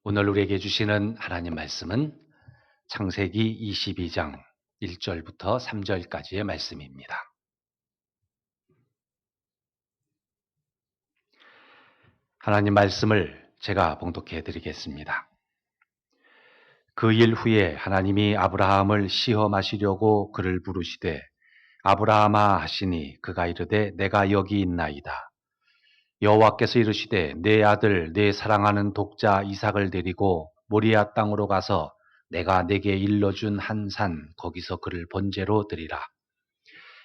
오늘 우리에게 주시는 하나님 말씀은 창세기 22장 1절부터 3절까지의 말씀입니다. 하나님 말씀을 제가 봉독해 드리겠습니다. 그 일 후에 하나님이 아브라함을 시험하시려고 그를 부르시되 아브라함아 하시니 그가 이르되 내가 여기 있나이다. 여호와께서 이르시되 내 아들 내 사랑하는 독자 이삭을 데리고 모리아 땅으로 가서 내가 내게 일러준 한 산 거기서 그를 번제로 드리라.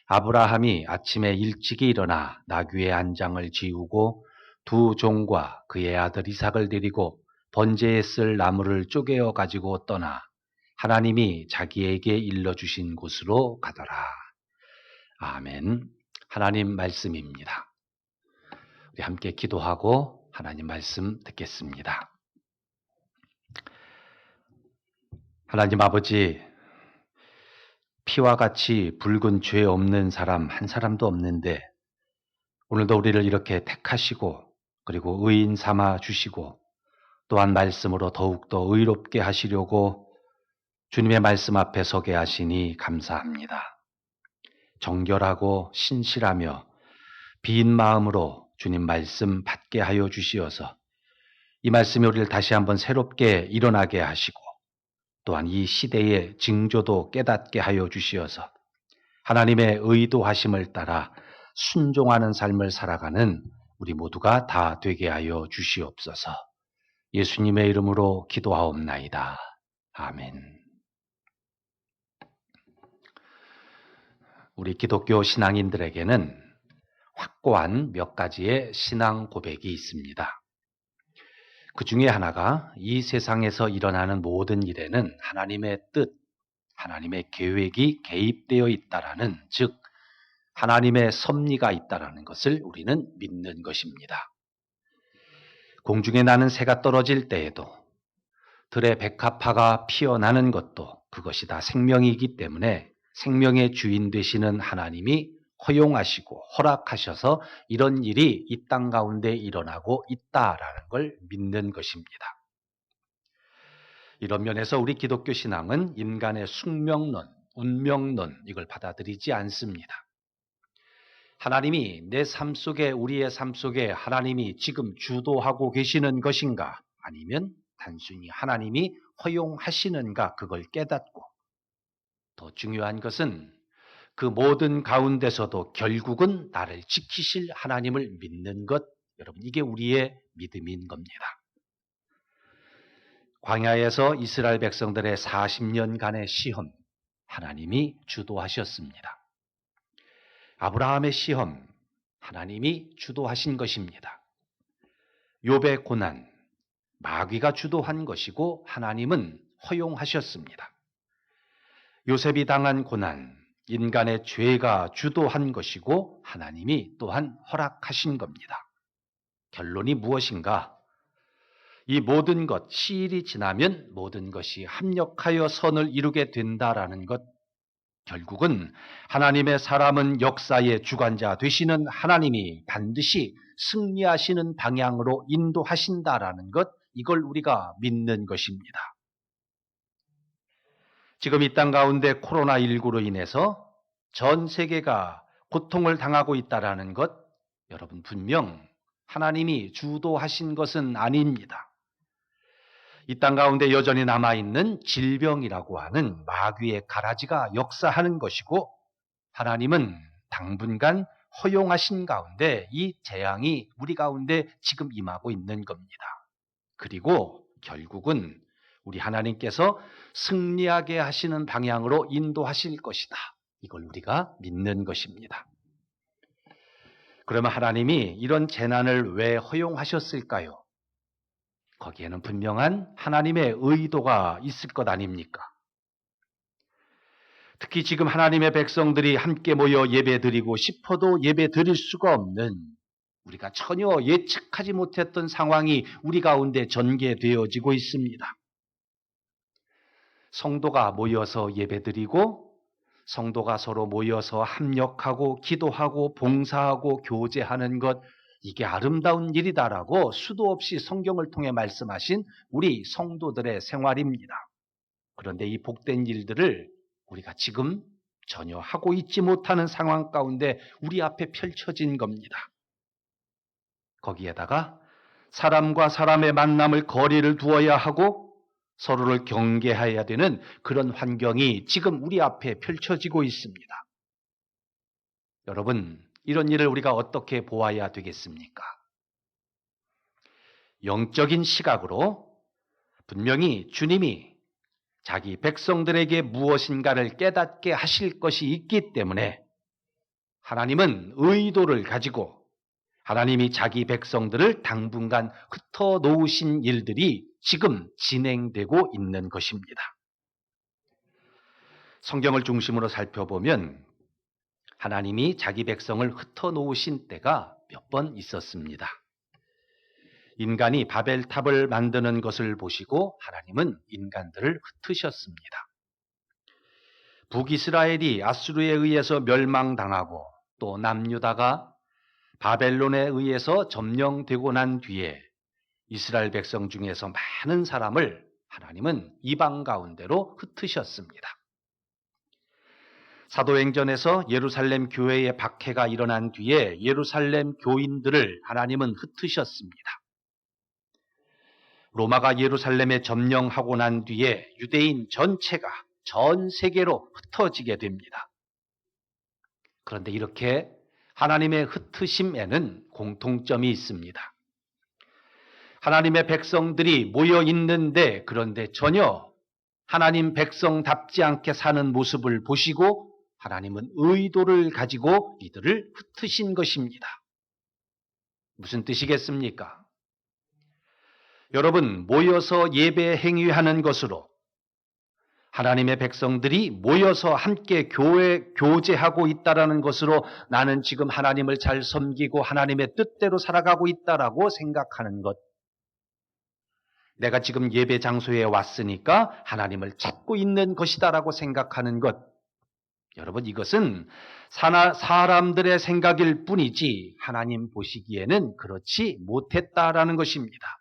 아브라함이 아침에 일찍이 일어나 나귀의 안장을 지우고 두 종과 그의 아들 이삭을 데리고 번제에 쓸 나무를 쪼개어 가지고 떠나 하나님이 자기에게 일러주신 곳으로 가더라. 아멘. 하나님 말씀입니다. 우리 함께 기도하고 하나님 말씀 듣겠습니다. 하나님 아버지, 피와 같이 붉은 죄 없는 사람 한 사람도 없는데 오늘도 우리를 이렇게 택하시고 그리고 의인 삼아 주시고 또한 말씀으로 더욱더 의롭게 하시려고 주님의 말씀 앞에 서게 하시니 감사합니다. 정결하고 신실하며 빈 마음으로 주님 말씀 받게 하여 주시어서 이 말씀이 우리를 다시 한번 새롭게 일어나게 하시고 또한 이 시대의 징조도 깨닫게 하여 주시어서 하나님의 의도하심을 따라 순종하는 삶을 살아가는 우리 모두가 다 되게 하여 주시옵소서. 예수님의 이름으로 기도하옵나이다. 아멘. 우리 기독교 신앙인들에게는 확고한 몇 가지의 신앙 고백이 있습니다. 그 중에 하나가 이 세상에서 일어나는 모든 일에는 하나님의 뜻, 하나님의 계획이 개입되어 있다라는, 즉 하나님의 섭리가 있다라는 것을 우리는 믿는 것입니다. 공중에 나는 새가 떨어질 때에도 들의 백합화가 피어나는 것도 그것이 다 생명이기 때문에 생명의 주인 되시는 하나님이 허용하시고 허락하셔서 이런 일이 이 땅 가운데 일어나고 있다라는 걸 믿는 것입니다. 이런 면에서 우리 기독교 신앙은 인간의 숙명론, 운명론 이걸 받아들이지 않습니다. 하나님이 내 삶 속에, 우리의 삶 속에 하나님이 지금 주도하고 계시는 것인가, 아니면 단순히 하나님이 허용하시는가, 그걸 깨닫고 더 중요한 것은 그 모든 가운데서도 결국은 나를 지키실 하나님을 믿는 것, 여러분 이게 우리의 믿음인 겁니다. 광야에서 이스라엘 백성들의 40년간의 시험, 하나님이 주도하셨습니다. 아브라함의 시험, 하나님이 주도하신 것입니다. 욥의 고난, 마귀가 주도한 것이고 하나님은 허용하셨습니다. 요셉이 당한 고난, 인간의 죄가 주도한 것이고 하나님이 또한 허락하신 겁니다. 결론이 무엇인가? 이 모든 것, 시일이 지나면 모든 것이 합력하여 선을 이루게 된다라는 것, 결국은 하나님의 사람은 역사의 주관자 되시는 하나님이 반드시 승리하시는 방향으로 인도하신다라는 것, 이걸 우리가 믿는 것입니다. 지금 이 땅 가운데 코로나19로 인해서 전 세계가 고통을 당하고 있다라는 것, 여러분 분명 하나님이 주도하신 것은 아닙니다. 이 땅 가운데 여전히 남아있는 질병이라고 하는 마귀의 가라지가 역사하는 것이고 하나님은 당분간 허용하신 가운데 이 재앙이 우리 가운데 지금 임하고 있는 겁니다. 그리고 결국은 우리 하나님께서 승리하게 하시는 방향으로 인도하실 것이다. 이걸 우리가 믿는 것입니다. 그러면 하나님이 이런 재난을 왜 허용하셨을까요? 거기에는 분명한 하나님의 의도가 있을 것 아닙니까? 특히 지금 하나님의 백성들이 함께 모여 예배드리고 싶어도 예배드릴 수가 없는, 우리가 전혀 예측하지 못했던 상황이 우리 가운데 전개되어지고 있습니다. 성도가 모여서 예배드리고 성도가 서로 모여서 합력하고 기도하고 봉사하고 교제하는 것, 이게 아름다운 일이다라고 수도 없이 성경을 통해 말씀하신 우리 성도들의 생활입니다. 그런데 이 복된 일들을 우리가 지금 전혀 하고 있지 못하는 상황 가운데 우리 앞에 펼쳐진 겁니다. 거기에다가 사람과 사람의 만남을 거리를 두어야 하고 서로를 경계해야 되는 그런 환경이 지금 우리 앞에 펼쳐지고 있습니다. 여러분, 이런 일을 우리가 어떻게 보아야 되겠습니까? 영적인 시각으로 분명히 주님이 자기 백성들에게 무엇인가를 깨닫게 하실 것이 있기 때문에 하나님은 의도를 가지고 하나님이 자기 백성들을 당분간 흩어 놓으신 일들이 지금 진행되고 있는 것입니다. 성경을 중심으로 살펴보면 하나님이 자기 백성을 흩어 놓으신 때가 몇 번 있었습니다. 인간이 바벨탑을 만드는 것을 보시고 하나님은 인간들을 흩으셨습니다. 북이스라엘이 아수르에 의해서 멸망당하고 또 남유다가 바벨론에 의해서 점령되고 난 뒤에 이스라엘 백성 중에서 많은 사람을 하나님은 이방 가운데로 흩으셨습니다. 사도행전에서 예루살렘 교회의 박해가 일어난 뒤에 예루살렘 교인들을 하나님은 흩으셨습니다. 로마가 예루살렘에 점령하고 난 뒤에 유대인 전체가 전 세계로 흩어지게 됩니다. 그런데 이렇게 하나님의 흩으심에는 공통점이 있습니다. 하나님의 백성들이 모여 있는데 그런데 전혀 하나님 백성답지 않게 사는 모습을 보시고 하나님은 의도를 가지고 이들을 흩으신 것입니다. 무슨 뜻이겠습니까? 여러분, 모여서 예배 행위하는 것으로 하나님의 백성들이 모여서 함께 교제하고 있다는 것으로 나는 지금 하나님을 잘 섬기고 하나님의 뜻대로 살아가고 있다라고 생각하는 것. 내가 지금 예배 장소에 왔으니까 하나님을 찾고 있는 것이다라고 생각하는 것. 여러분, 이것은 사람들의 생각일 뿐이지 하나님 보시기에는 그렇지 못했다라는 것입니다.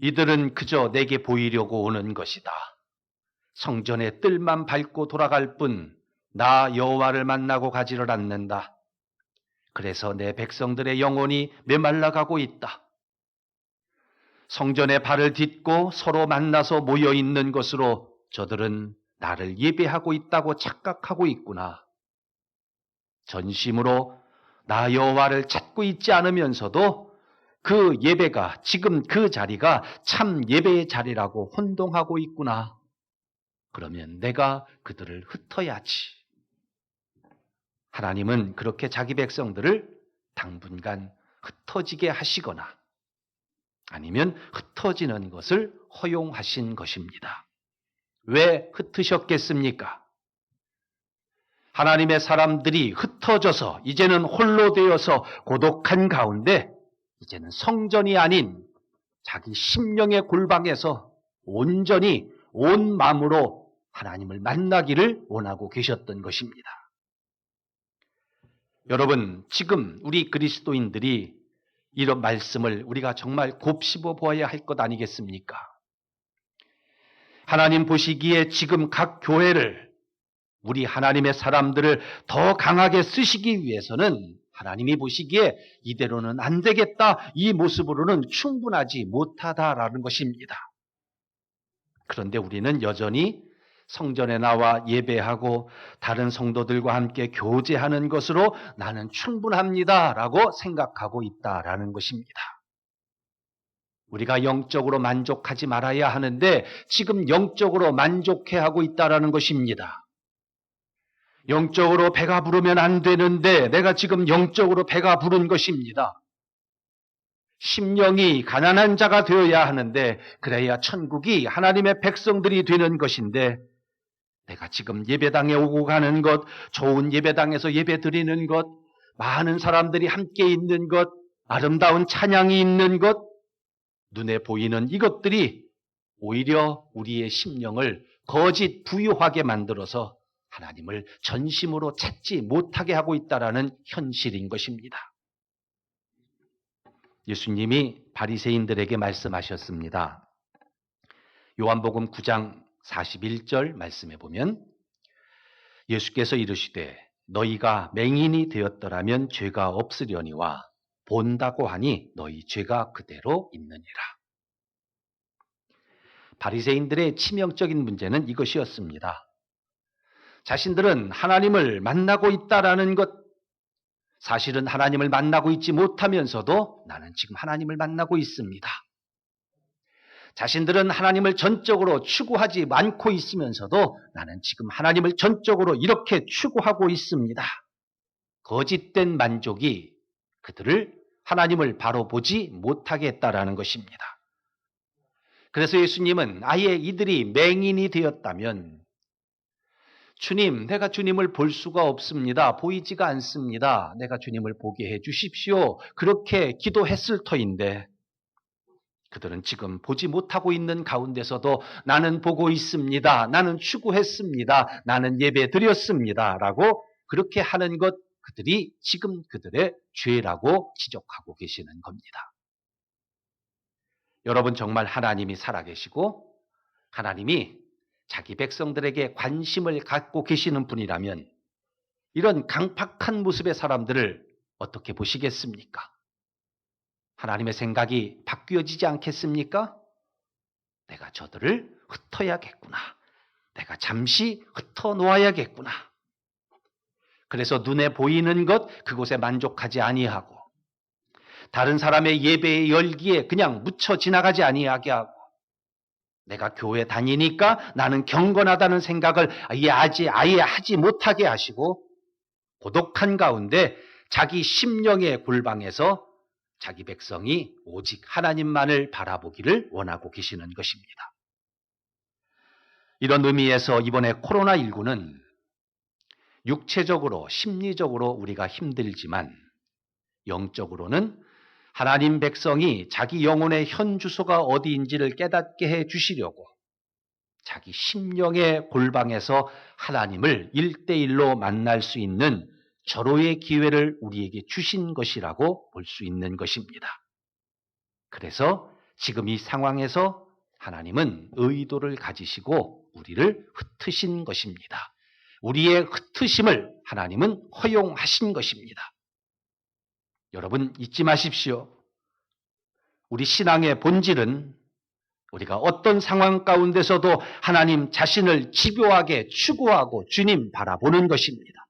이들은 그저 내게 보이려고 오는 것이다. 성전의 뜰만 밟고 돌아갈 뿐 나 여호와를 만나고 가지를 않는다. 그래서 내 백성들의 영혼이 메말라가고 있다. 성전에 발을 딛고 서로 만나서 모여 있는 것으로 저들은 나를 예배하고 있다고 착각하고 있구나. 전심으로 나 여호와를 찾고 있지 않으면서도 그 예배가 지금 그 자리가 참 예배의 자리라고 혼동하고 있구나. 그러면 내가 그들을 흩어야지. 하나님은 그렇게 자기 백성들을 당분간 흩어지게 하시거나 아니면 흩어지는 것을 허용하신 것입니다. 왜 흩으셨겠습니까? 하나님의 사람들이 흩어져서 이제는 홀로 되어서 고독한 가운데 이제는 성전이 아닌 자기 심령의 골방에서 온전히 온 마음으로 하나님을 만나기를 원하고 계셨던 것입니다. 여러분, 지금 우리 그리스도인들이 이런 말씀을 우리가 정말 곱씹어 보아야 할 것 아니겠습니까? 하나님 보시기에 지금 각 교회를 우리 하나님의 사람들을 더 강하게 쓰시기 위해서는 하나님이 보시기에 이대로는 안 되겠다. 이 모습으로는 충분하지 못하다라는 것입니다. 그런데 우리는 여전히 성전에 나와 예배하고 다른 성도들과 함께 교제하는 것으로 나는 충분합니다라고 생각하고 있다라는 것입니다. 우리가 영적으로 만족하지 말아야 하는데 지금 영적으로 만족해하고 있다라는 것입니다. 영적으로 배가 부르면 안 되는데 내가 지금 영적으로 배가 부른 것입니다. 심령이 가난한 자가 되어야 하는데 그래야 천국이 하나님의 백성들이 되는 것인데 내가 지금 예배당에 오고 가는 것, 좋은 예배당에서 예배 드리는 것, 많은 사람들이 함께 있는 것, 아름다운 찬양이 있는 것, 눈에 보이는 이것들이 오히려 우리의 심령을 거짓 부유하게 만들어서 하나님을 전심으로 찾지 못하게 하고 있다라는 현실인 것입니다. 예수님이 바리새인들에게 말씀하셨습니다. 요한복음 9장 41절 말씀에 보면 예수께서 이르시되 너희가 맹인이 되었더라면 죄가 없으려니와 본다고 하니 너희 죄가 그대로 있느니라. 바리새인들의 치명적인 문제는 이것이었습니다. 자신들은 하나님을 만나고 있다라는 것, 사실은 하나님을 만나고 있지 못하면서도 나는 지금 하나님을 만나고 있습니다. 자신들은 하나님을 전적으로 추구하지 않고 있으면서도 나는 지금 하나님을 전적으로 이렇게 추구하고 있습니다. 거짓된 만족이 그들을 하나님을 바로 보지 못하게 했다라는 것입니다. 그래서 예수님은 아예 이들이 맹인이 되었다면 주님, 내가 주님을 볼 수가 없습니다. 보이지가 않습니다. 내가 주님을 보게 해 주십시오. 그렇게 기도했을 터인데 그들은 지금 보지 못하고 있는 가운데서도 나는 보고 있습니다. 나는 추구했습니다. 나는 예배 드렸습니다. 라고 그렇게 하는 것 그들이 지금 그들의 죄라고 지적하고 계시는 겁니다. 여러분 정말 하나님이 살아계시고 하나님이 자기 백성들에게 관심을 갖고 계시는 분이라면 이런 강팍한 모습의 사람들을 어떻게 보시겠습니까? 하나님의 생각이 바뀌어지지 않겠습니까? 내가 저들을 흩어야겠구나. 내가 잠시 흩어놓아야겠구나. 그래서 눈에 보이는 것 그곳에 만족하지 아니하고 다른 사람의 예배의 열기에 그냥 묻혀 지나가지 아니하게 하고 내가 교회 다니니까 나는 경건하다는 생각을 아예 하지 못하게 하시고 고독한 가운데 자기 심령의 골방에서 자기 백성이 오직 하나님만을 바라보기를 원하고 계시는 것입니다. 이런 의미에서 이번에 코로나19는 육체적으로, 심리적으로 우리가 힘들지만 영적으로는 하나님 백성이 자기 영혼의 현 주소가 어디인지를 깨닫게 해 주시려고 자기 심령의 골방에서 하나님을 1대1로 만날 수 있는 절호의 기회를 우리에게 주신 것이라고 볼 수 있는 것입니다. 그래서 지금 이 상황에서 하나님은 의도를 가지시고 우리를 흩으신 것입니다. 우리의 흩으심을 하나님은 허용하신 것입니다. 여러분 잊지 마십시오. 우리 신앙의 본질은 우리가 어떤 상황 가운데서도 하나님 자신을 집요하게 추구하고 주님 바라보는 것입니다.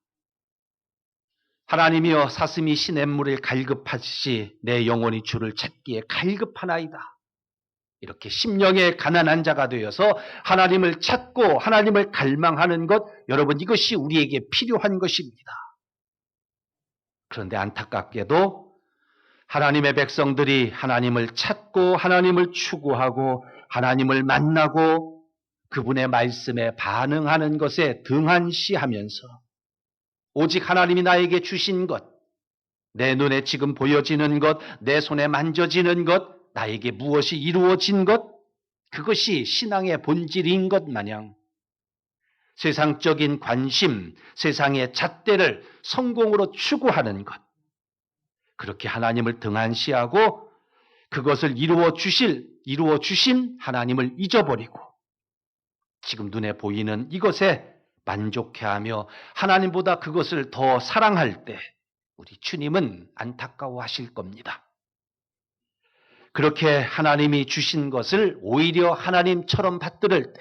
하나님이여 사슴이 시냇물을 갈급하듯이 내 영혼이 주를 찾기에 갈급하나이다. 이렇게 심령의 가난한 자가 되어서 하나님을 찾고 하나님을 갈망하는 것, 여러분 이것이 우리에게 필요한 것입니다. 그런데 안타깝게도 하나님의 백성들이 하나님을 찾고 하나님을 추구하고 하나님을 만나고 그분의 말씀에 반응하는 것에 등한시하면서 오직 하나님이 나에게 주신 것, 내 눈에 지금 보여지는 것, 내 손에 만져지는 것, 나에게 무엇이 이루어진 것, 그것이 신앙의 본질인 것 마냥 세상적인 관심, 세상의 잣대를 성공으로 추구하는 것, 그렇게 하나님을 등한시하고 그것을 이루어 주신 하나님을 잊어버리고 지금 눈에 보이는 이것에 만족해하며 하나님보다 그것을 더 사랑할 때 우리 주님은 안타까워하실 겁니다. 그렇게 하나님이 주신 것을 오히려 하나님처럼 받들을 때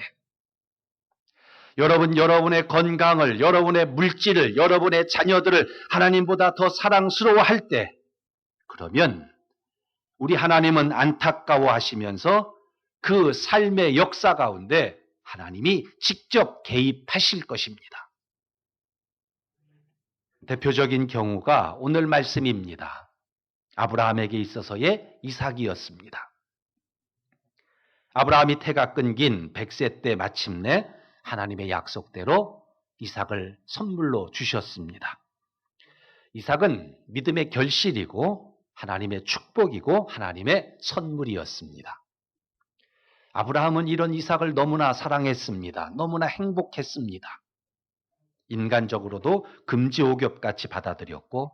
여러분의 건강을, 여러분의 물질을, 여러분의 자녀들을 하나님보다 더 사랑스러워할 때 그러면 우리 하나님은 안타까워하시면서 그 삶의 역사 가운데 하나님이 직접 개입하실 것입니다. 대표적인 경우가 오늘 말씀입니다. 아브라함에게 있어서의 이삭이었습니다. 아브라함이 태가 끊긴 100세 때 마침내 하나님의 약속대로 이삭을 선물로 주셨습니다. 이삭은 믿음의 결실이고 하나님의 축복이고 하나님의 선물이었습니다. 아브라함은 이런 이삭을 너무나 사랑했습니다. 너무나 행복했습니다. 인간적으로도 금지옥엽같이 받아들였고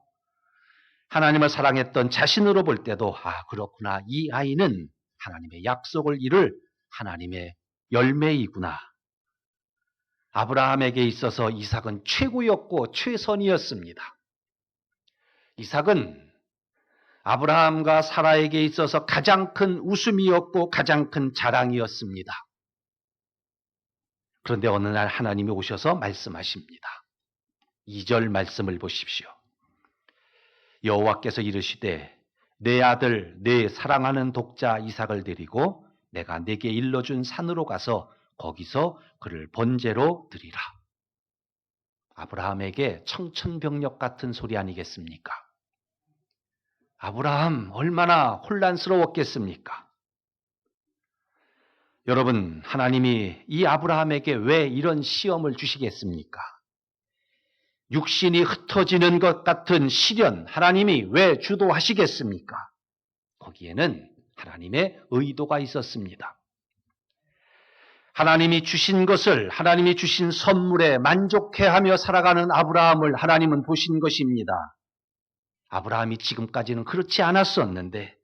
하나님을 사랑했던 자신으로 볼 때도 그렇구나. 이 아이는 하나님의 약속을 이룰 하나님의 열매이구나. 아브라함에게 있어서 이삭은 최고였고 최선이었습니다. 이삭은 아브라함과 사라에게 있어서 가장 큰 웃음이었고 가장 큰 자랑이었습니다. 그런데 어느 날 하나님이 오셔서 말씀하십니다. 2절 말씀을 보십시오. 여호와께서 이르시되 내 아들 내 사랑하는 독자 이삭을 데리고 내가 내게 일러준 산으로 가서 거기서 그를 번제로 드리라. 아브라함에게 청천벽력 같은 소리 아니겠습니까? 아브라함 얼마나 혼란스러웠겠습니까? 여러분, 하나님이 이 아브라함에게 왜 이런 시험을 주시겠습니까? 육신이 흩어지는 것 같은 시련, 하나님이 왜 주도하시겠습니까? 거기에는 하나님의 의도가 있었습니다. 하나님이 주신 것을, 하나님이 주신 선물에 만족해하며 살아가는 아브라함을 하나님은 보신 것입니다. 아브라함이 지금까지는 그렇지 않았었는데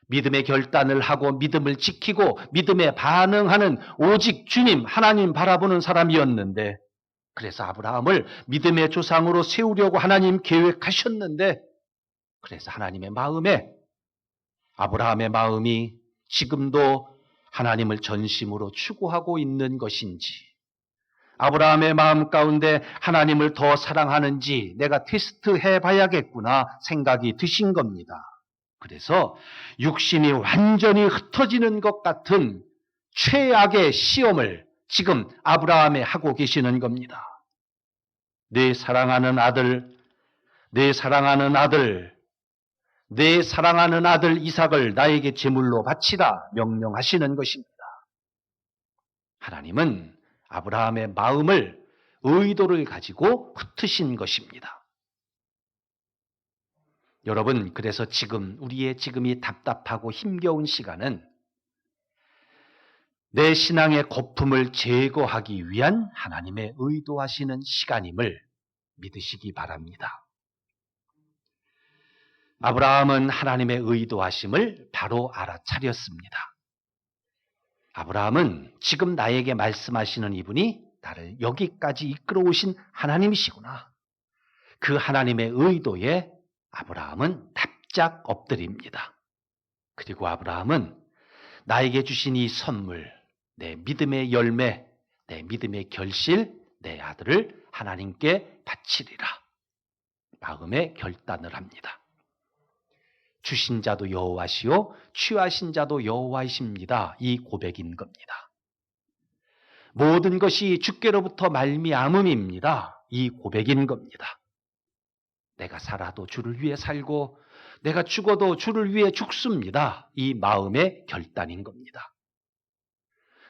믿음의 결단을 하고 믿음을 지키고 믿음에 반응하는 오직 주님, 하나님 바라보는 사람이었는데 그래서 아브라함을 믿음의 조상으로 세우려고 하나님 계획하셨는데 그래서 하나님의 마음에 아브라함의 마음이 지금도 하나님을 전심으로 추구하고 있는 것인지 아브라함의 마음 가운데 하나님을 더 사랑하는지 내가 테스트해 봐야겠구나 생각이 드신 겁니다. 그래서 육신이 완전히 흩어지는 것 같은 최악의 시험을 지금 아브라함에 하고 계시는 겁니다. 내 사랑하는 아들, 내 사랑하는 아들, 내 사랑하는 아들 이삭을 나에게 제물로 바치라 명령하시는 것입니다. 하나님은 아브라함의 마음을 의도를 가지고 흩으신 것입니다. 여러분, 그래서 지금 우리의 지금이 답답하고 힘겨운 시간은 내 신앙의 거품을 제거하기 위한 하나님의 의도하시는 시간임을 믿으시기 바랍니다. 아브라함은 하나님의 의도하심을 바로 알아차렸습니다. 아브라함은 지금 나에게 말씀하시는 이분이 나를 여기까지 이끌어 오신 하나님이시구나. 그 하나님의 의도에 아브라함은 납작 엎드립니다. 그리고 아브라함은 나에게 주신 이 선물, 내 믿음의 열매, 내 믿음의 결실, 내 아들을 하나님께 바치리라. 마음에 결단을 합니다. 주신 자도 여호와시요 취하신 자도 여호와이십니다. 이 고백인 겁니다. 모든 것이 주께로부터 말미암음입니다. 이 고백인 겁니다. 내가 살아도 주를 위해 살고 내가 죽어도 주를 위해 죽습니다. 이 마음의 결단인 겁니다.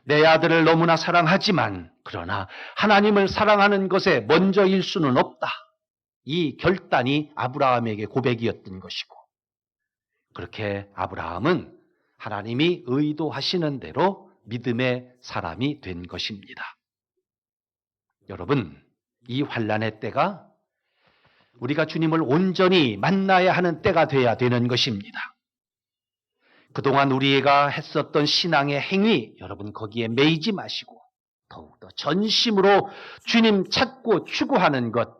내 아들을 너무나 사랑하지만 그러나 하나님을 사랑하는 것에 먼저일 수는 없다. 이 결단이 아브라함에게 고백이었던 것이고 그렇게 아브라함은 하나님이 의도하시는 대로 믿음의 사람이 된 것입니다. 여러분, 이 환난의 때가 우리가 주님을 온전히 만나야 하는 때가 돼야 되는 것입니다. 그동안 우리가 했었던 신앙의 행위, 여러분 거기에 매이지 마시고 더욱더 전심으로 주님 찾고 추구하는 것,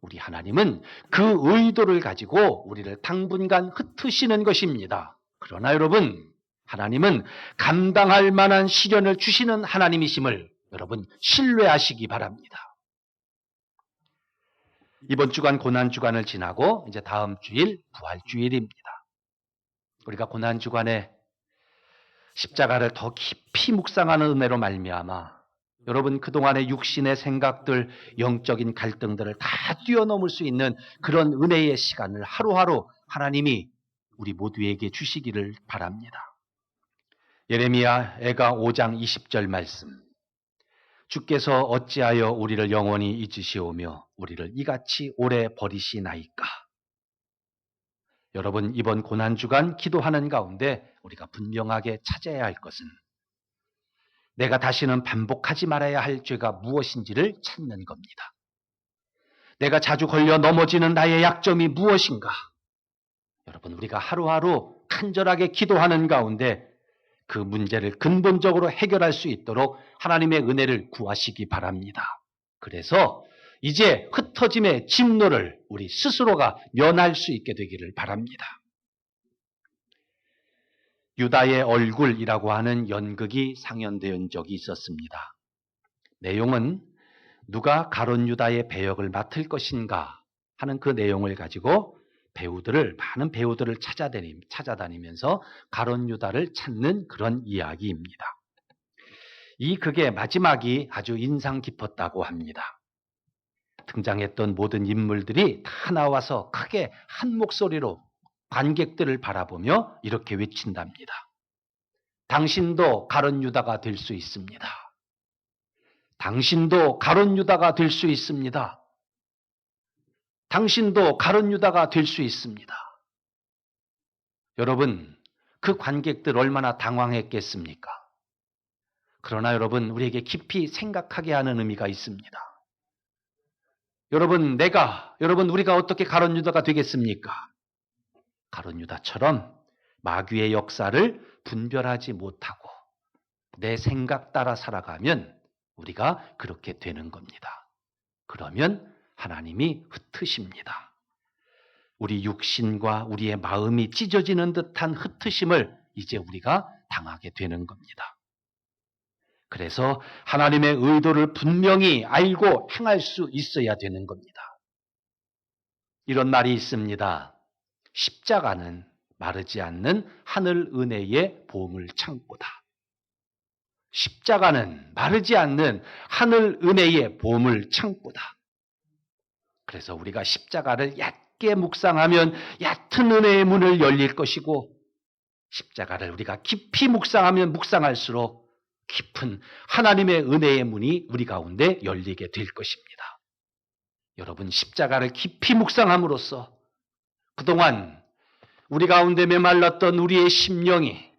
우리 하나님은 그 의도를 가지고 우리를 당분간 흩으시는 것입니다. 그러나 여러분, 하나님은 감당할 만한 시련을 주시는 하나님이심을 여러분 신뢰하시기 바랍니다. 이번 주간 고난주간을 지나고 이제 다음 주일 부활주일입니다. 우리가 고난주간에 십자가를 더 깊이 묵상하는 은혜로 말미암아 여러분 그동안의 육신의 생각들, 영적인 갈등들을 다 뛰어넘을 수 있는 그런 은혜의 시간을 하루하루 하나님이 우리 모두에게 주시기를 바랍니다. 예레미야가 5장 20절 말씀. 주께서 어찌하여 우리를 영원히 잊으시오며 우리를 이같이 오래 버리시나이까. 여러분 이번 고난주간 기도하는 가운데 우리가 분명하게 찾아야 할 것은 내가 다시는 반복하지 말아야 할 죄가 무엇인지를 찾는 겁니다. 내가 자주 걸려 넘어지는 나의 약점이 무엇인가? 여러분, 우리가 하루하루 간절하게 기도하는 가운데 그 문제를 근본적으로 해결할 수 있도록 하나님의 은혜를 구하시기 바랍니다. 그래서 이제 흩어짐의 진노를 우리 스스로가 면할 수 있게 되기를 바랍니다. 유다의 얼굴이라고 하는 연극이 상연된 적이 있었습니다. 내용은 누가 가룟 유다의 배역을 맡을 것인가 하는 그 내용을 가지고 많은 배우들을 찾아다니면서 가룟 유다를 찾는 그런 이야기입니다. 이 극의 마지막이 아주 인상 깊었다고 합니다. 등장했던 모든 인물들이 다 나와서 크게 한 목소리로 관객들을 바라보며 이렇게 외친답니다. 당신도 가룟 유다가 될 수 있습니다. 당신도 가룟 유다가 될 수 있습니다. 당신도 가룟 유다가 될 수 있습니다. 여러분, 그 관객들 얼마나 당황했겠습니까? 그러나 여러분, 우리에게 깊이 생각하게 하는 의미가 있습니다. 여러분, 우리가 어떻게 가룟 유다가 되겠습니까? 가룟 유다처럼 마귀의 역사를 분별하지 못하고 내 생각 따라 살아가면 우리가 그렇게 되는 겁니다. 그러면 하나님이 흩으십니다. 우리 육신과 우리의 마음이 찢어지는 듯한 흩으심을 이제 우리가 당하게 되는 겁니다. 그래서 하나님의 의도를 분명히 알고 행할 수 있어야 되는 겁니다. 이런 말이 있습니다. 십자가는 마르지 않는 하늘 은혜의 보물 창고다. 십자가는 마르지 않는 하늘 은혜의 보물 창고다. 그래서 우리가 십자가를 얕게 묵상하면 얕은 은혜의 문을 열릴 것이고, 십자가를 우리가 깊이 묵상하면 묵상할수록 깊은 하나님의 은혜의 문이 우리 가운데 열리게 될 것입니다. 여러분, 십자가를 깊이 묵상함으로써 그동안 우리 가운데 메말랐던 우리의 심령이,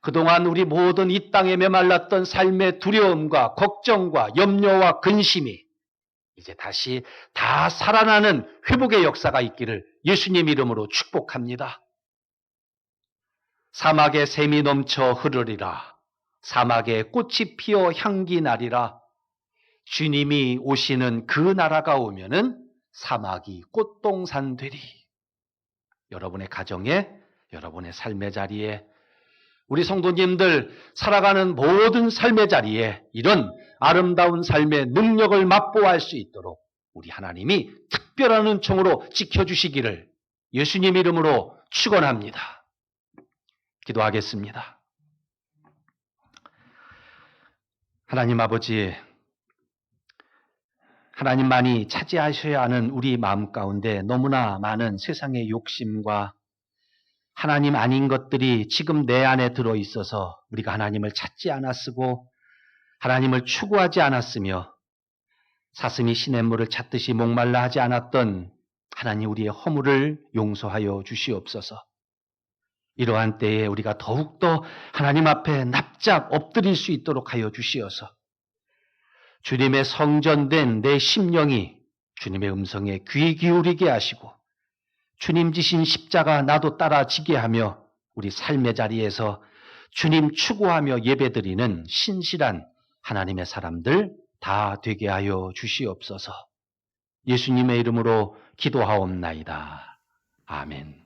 그동안 우리 모든 이 땅에 메말랐던 삶의 두려움과 걱정과 염려와 근심이 이제 다시 다 살아나는 회복의 역사가 있기를 예수님 이름으로 축복합니다. 사막에 샘이 넘쳐 흐르리라. 사막에 꽃이 피어 향기 나리라. 주님이 오시는 그 나라가 오면은 사막이 꽃동산 되리. 여러분의 가정에, 여러분의 삶의 자리에, 우리 성도님들 살아가는 모든 삶의 자리에 이런 아름다운 삶의 능력을 맛보할 수 있도록 우리 하나님이 특별한 은총으로 지켜주시기를 예수님 이름으로 축원합니다. 기도하겠습니다. 하나님 아버지, 하나님만이 차지하셔야 하는 우리 마음 가운데 너무나 많은 세상의 욕심과 하나님 아닌 것들이 지금 내 안에 들어있어서 우리가 하나님을 찾지 않았으고 하나님을 추구하지 않았으며 사슴이 시냇물을 찾듯이 목말라 하지 않았던 하나님, 우리의 허물을 용서하여 주시옵소서. 이러한 때에 우리가 더욱더 하나님 앞에 납작 엎드릴 수 있도록 하여 주시어서 주님의 성전된 내 심령이 주님의 음성에 귀 기울이게 하시고 주님 지신 십자가 나도 따라 지게 하며 우리 삶의 자리에서 주님 추구하며 예배드리는 신실한 하나님의 사람들 다 되게 하여 주시옵소서. 예수님의 이름으로 기도하옵나이다. 아멘.